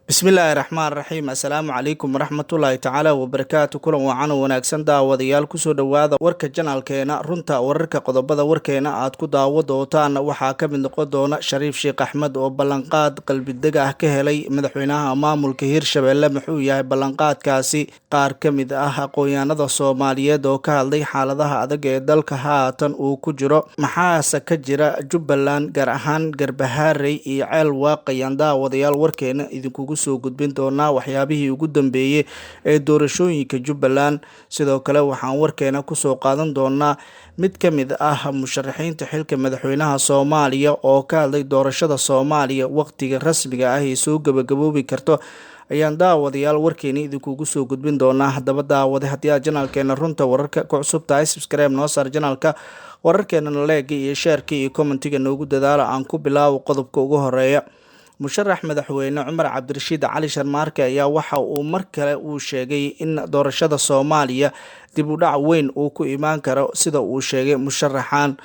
Bismillahirrahmanirrahiim. Assalaamu calaykum waraxmatullaahi tacaala wabarakaatu. Kulan wacan oo wanaagsan daawadayaal kusoo dhowaada warka janaalkeena runta wararka qodobada warkeena aad ku daawo doontaan waxaa ka mid noqon doona Shariif Sheekh Axmed oo ballanqaad qalbidega ah ka helay madaxweynaha maamulka Hirshabelle. Muxuu yahay ballanqaadkaasi? Qaar ka mid ah aqoonyahanada Soomaaliyeed oo ka hadlay xaaladaha adag ee dalka haatan uu ku jiro. Maxaase ka jira Jubbaland, gaar ahaan Garbaharey iyo Ceel Waaqayan? Daawadayaal warkeena idinkugu soo gudbin doonaa waxyaabihii ugu dambeeyay ee doorashooyinka Jubbaland. Sidoo kale waxaan warkeena kusoo qaadan doonaa mid ka mid ah musharaxiinta xilka madaxweynaha Soomaaliya oo ka hadlay doorashada Soomaaliya waqtiga rasmiga ah ee soo gabagaboobi karto. Ayaan daawadayaal warkeena idinkugu soo gudbin doonaa. Haddaba daawade, haddii aad janaalkeena runta wararka ku cusub tahay, subscribe noo saar janaalka, wararkeena like iyo share iyo commentiga noogu dadaala. Aan ku bilaabo qodobka ugu horeeya. Musharax madaxweyne Cumar Cabdirashiid Cali Sharmaarke ayaa waxa uu mar kale uu sheegay in doorashada Soomaaliya dib u dhac weyn uu ku imaan karo. Sida uu sheegay musharaxan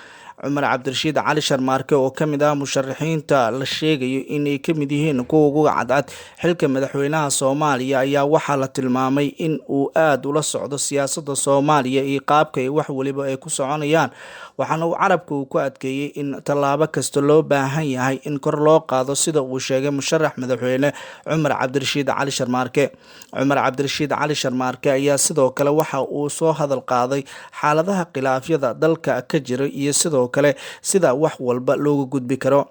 Cumar Cabdirashiid Cali Sharmaarke oo ka mid ah musharaxiinta la sheegayo inay ka mid yihiin kuwa ugu cadcad xilka madaxweynaha Soomaaliya, ayaa waxaa la tilmaamay in uu aad ula socdo siyaasadda Soomaaliya iyo qaabka ay wax waliba ay ku soconayaan. Waxaana uu carabka uu ku adkeeyay in tallaabo kasta loo baahan yahay in kor loo qaado, sida uu sheegay musharax madaxweyne Cumar Cabdirashiid Cali Sharmaarke. Cumar Cabdirashiid Cali Sharmaarke ayaa sidoo kale waxa uu soo hadal qaaday xaaladaha khilaafyada dalka ka jira iyo sidoo kale sida wax walba looga gudbi karo.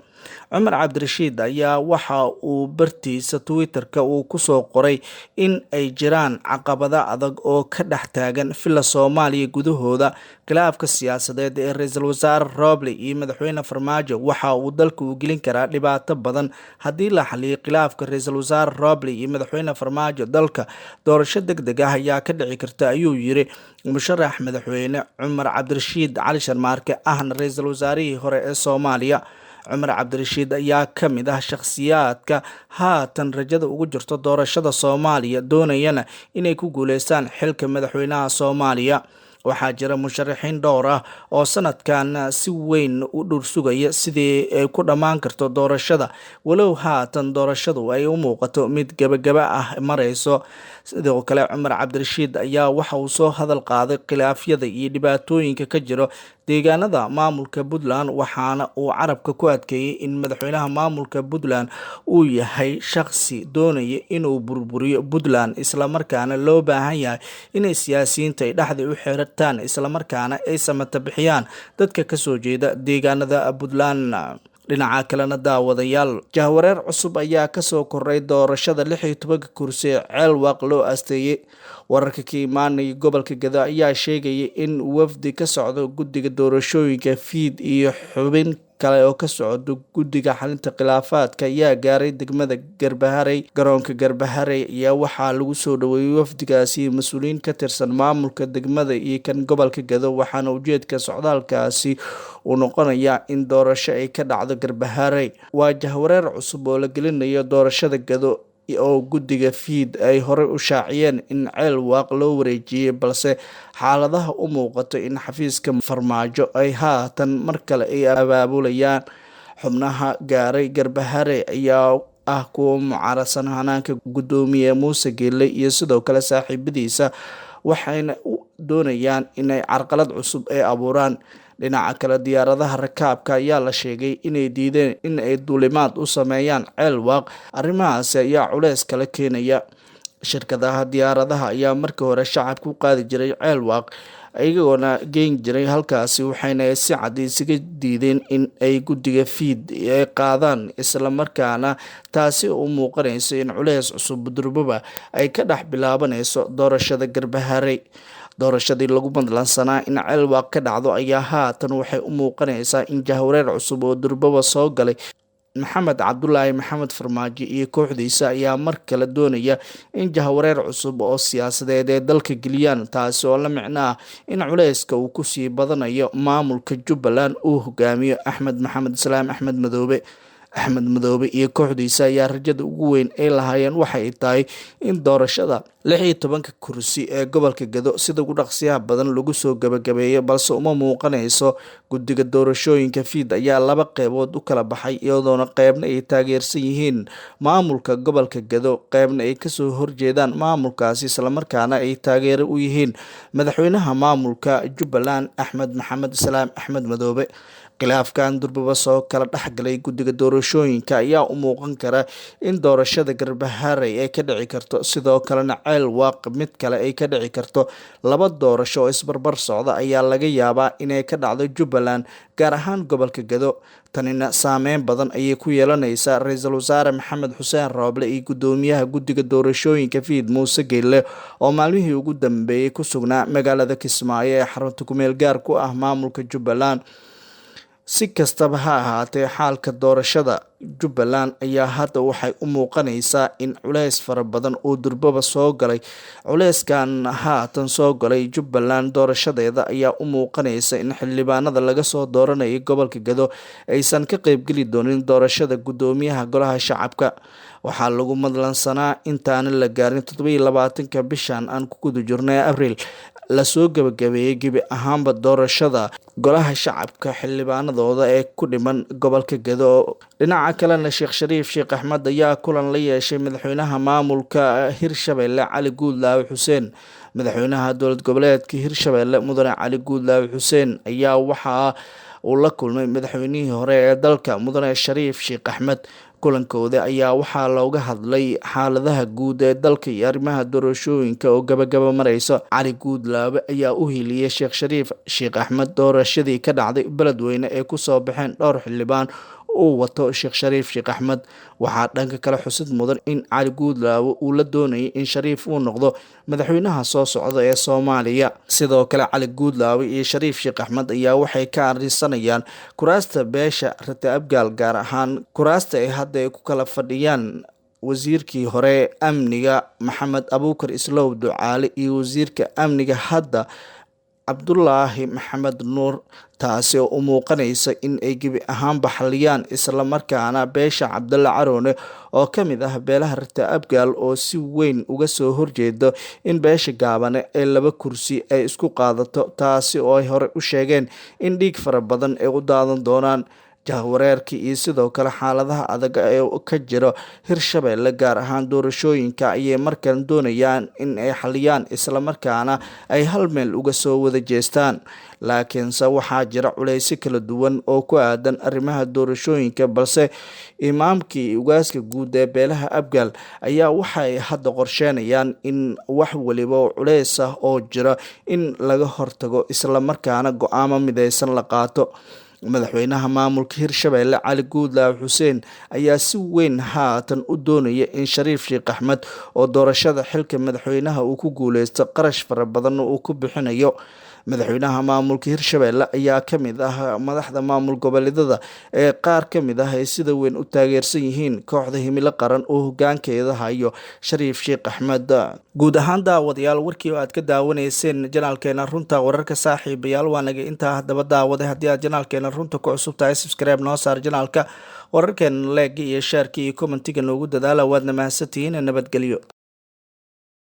Cumar Cabdirashiid ayaa waxa uu bartiisa Twitter-ka uu kusoo qoray in ay jiraan caqabado adag oo ka dhex taagan filla Soomaaliya gudahooda. Khilaafka siyaasadeed ee ra'iisul wasaare Roble iyo madaxweyne Farmaajo waxa uu dalka u gelin karaa dhibaato badan haddii la xaliyo khilaafka ra'iisul wasaare Roble iyo madaxweyne Farmaajo. Dalka doorasho degdeg ah ayaa ka dhici karta, ayuu yiri musharax madaxweyne Cumar Cabdirashiid Cali Sharmaarke ahna ra'iisul wasaarihii hore ee Soomaaliya. Cumar Cabdirashiid ayaa ka mid ah shakhsiyaadka haatan rajada ugu jirto doorashada Soomaaliya, doonayana inay ku guuleystaan xilka madaxweynaha Soomaaliya. Waxaa jira musharaxiin dhowr ah oo sanadkan si weyn u dhursugaya sidii ay ku dhammaan karto doorashada, walow haatan doorashadu ay u muuqato mid gabagaba ah marayso. Sidoo kale Cumar Cabdirashiid ayaa waxa uu soo hadal qaaday khilaafyada iyo dhibaatooyinka ka jiro deegaanada maamulka Puntland, waxaana uu carabka ku adkeeyay in madaxweynaha maamulka Puntland uu yahay shakhsi doonaya inuu burburiyo Puntland, islamarkaana loo baahan yahay inay siyaasiyiinta ay dhexda u xirtaan islamarkaana ay samata bixiyaan dadka kasoo jeeda deegaanada Puntland. Dhinaca kalena daawadayaal, jahwareer cusub ayaa kasoo koray doorashada 16 kursi ee Ceel Waaq loo asteeyay. Wararka ka imaanaya gobolka Gado ayaa sheegaya in wafdi ka socdo guddiga doorashooyinka FID iyo xubin kale oo ka socdo guddiga xalinta khilaafaadka ayaa gaaray degmada Garbaharey. Garoonka Garbaharey ayaa waxaa lagu soo dhaweeyay wafdigaasi mas'uuliyiin ka tirsan maamulka degmada iyo kan gobolka Gado, waxaana ujeedka socdaalkaasi uu noqonayaa in doorasho ay ka dhacdo Garbaharey. Waa jahwareer cusub oo la gelinayo doorashada Gado oo guddiga FID ay horey u shaaciyeen in Ceel Waaq loo wareejiyay, balse xaaladaha u muuqato in xafiiska Farmaajo ay haatan mar kale ay abaabulayaan. Xubnaha gaaray Garbaharey ayaa ah kuwa mucaaradsan hanaanka gudoomiye Muuse Geelle iyo sidoo kale saaxiibadiisa, waxayna doonayaan inay carqalad cusub ay abuuraan. Dhinaca kale, diyaaradaha rakaabka ayaa la sheegay inay diideen in ay duulimaad u sameeyaan Ceel Waaq. Arrimahaasi ayaa culeys kala keenaya. Shirkadaha diyaaradaha ayaa markii hore shacabka u qaadi jiray Ceel Waaq, iyagoona geyn jiray halkaasi, waxayna si cad isaga diideen in ay guddiga FID ay qaadaan, islamarkaana taasi u muuqanayso in culeys cusub durbaba ay ka dhex bilaabanayso doorashada Garbaharey. Doorashadii lagu madlansanaa in Ceel Waaq ka dhacdo ayaa haatan waxay u muuqanaysaa in jahwareer cusub oo durbaba soo galay. Maxamed Cabdulaahi Maxamed Farmaajo iyo kooxdiisa ayaa mar kale doonaya in jahwareer cusub oo siyaasadeed ee dalka geliyaan, taasi oo la micno ah in culeyska uu kusii badanayo maamulka Jubbaland uu hogaamiyo Axmed Maxamed Islaam Axmed Madoobe. Axmed Madoobe iyo kooxdiisa ayaa rajada ugu weyn ay lahaayeen waxay tahay in doorashada 16 kursi ee gobolka Gado sida ugu dhaqsiyaha badan lagu soo gabagabeeyo, balse uma muuqanayso. Guddiga doorashooyinka FID ayaa laba qeybood u kala baxay, iyadoona qeybna ay taageersan yihiin maamulka gobolka Gado, qeybna ay kasoo horjeedaan maamulkaasi islamarkaana ay taageero u yihiin madaxweynaha maamulka Jubbaland Axmed Maxamed Islaam Axmed Madoobe. Khilaafkan durbaba soo kala dhexgalay guddiga doorashooyinka ayaa u muuqan kara in doorashada Garbaharey ay ka dhici karto, sidoo kalena ceel waaq mid kale ay ka dhici karto. Laba doorasho oo isbarbar socda ayaa laga yaabaa inay ka dhacdo Jubbaland, gaar ahaan gobolka Gado. Tanina saameyn badan ayay ku yeelanaysaa Ra'iisul Wasaare Maxamed Xuseen Rooble iyo guddoomiyaha guddiga doorashooyinka FID Muuse Geelle oo maalmihii ugu dambeeyay ku sugnaa magaalada Kismaayo ee xarunta ku meel gaar ku ah maamulka Jubbaland. Si kastaba ha ahaatee, xaalka doorashada Jubbaland ayaa hadda waxay u muuqanaysaa in culays fara badan oo durbaba soo galay. Culayskan haatan soo galay Jubbaland doorashadeeda ayaa u muuqanaysa in xildhibaanada laga soo dooranayay gobolka Gado aysan ka qaybgeli doonin doorashada guddoomiyaha golaha shacabka. Waxaa lagu madlansanaa intaana la gaarin 27 bishan aan ku guda jirnay Abriil lasoo gabagabeeyay gebi ahaanba doorashada golaha shacabka xildhibaanadooda ee ku dhiman gobolka Gado. Dhinaca kalena Sheekh Shariif Sheekh Axmed ayaa kulan la yeeshay madaxweynaha maamulka Hirshabelle Cali Guudlaawe Xuseen. Madaxweynaha dowlad goboleedka Hirshabelle Mudane Cali Guudlaawe Xuseen ayaa waxa uu la kulmay madaxweynihii hore ee dalka Mudane Shariif Sheekh Axmed. Kulankooda ayaa waxaa looga hadlay xaaladaha guud ee dalka iyo arrimaha doorashooyinka oo gabagaba marayso. Cali Guudlaawe ayaa u hiiliyay Sheekh Shariif Sheekh Axmed doorashadii ka dhacday Beledweyne ee ku soo baxeen dhowr xildhibaan uu wato Sheekh Shariif Sheekh Axmed. Waxaa dhanka kale xusid mudan in Cali Guudlaawe uu la doonayay in Shariif uu noqdo madaxweynaha soo socda ee Soomaaliya. Sidoo kale Cali Guudlaawe iyo Shariif Sheekh Axmed ayaa waxay ka arinsanayaan kuraasta beesha Rata Abgaal, gaar ahaan kuraasta ay hadda ku kala fadhiyaan wasiirkii hore amniga Maxamed Abuukar Islow Ducaale iyo wasiirka amniga hadda Cabdulaahi Maxamed Nuur, taasi oo u muuqanaysa in ay gebi ahaan baxliyaan islamarkaana beesha Cabdalla Caroone oo ka mid ah beelaha Rata Abgaal oo si weyn uga soo horjeedo in beesha Gaabane ee 2 kursi ay isku qaadato, taasi oo ay hore u sheegeen in dhiig fara badan ay u daadan doonaan. Jahwareerkii iyo sidoo kale xaaladaha adag ee ka jira Hirshabelle gaar ahaan doorashooyinka ayay markan doonayaan in ay xaliyaan islamarkaana ay hal meel uga soo wada jeestaan. Laakiinse waxaa jira culaysyo kala duwan oo ku aadan arrimaha doorashooyinka, balse imaamkii ugaaska guud ee beelaha Abgaal ayaa waxay hadda qorsheynayaan in wax waliba oo culays ah oo jira in laga hortago islamarkaana go'aamo midaysan la qaato. Madaxweynaha maamulka Hirshabelle Cali Guudlaawe Xuseen ayaa si weyn haatan u doonaya in Shariif Sheekh Axmed oo doorashada xilka madaxweynaha uu ku guuleysto qarash fara badan uu ku bixinayo. Madaxweynaha maamulka Hirshabelle ayaa ka mid ah madaxda maamul goboleedyada ee qaar ka mid ah ay sida weyn u taageersan yihiin kooxda Himilo Qaran oo hoggaankeeda hayo Shariif Sheekh Axmed. Guud ahaan daawadayaal, warkii oo aad ka daawanayseen janaalkeena runta wararka saaxiibayaal waa naga intaa. Haddaba daawaday haddii aad janaalkeena runta ku cusub tahay, subscribe noo saar janaalka, wararkeena like iyo share iyo commentiga noogu dadaala. Waadna mahadsantihiin. Nabadgelyo.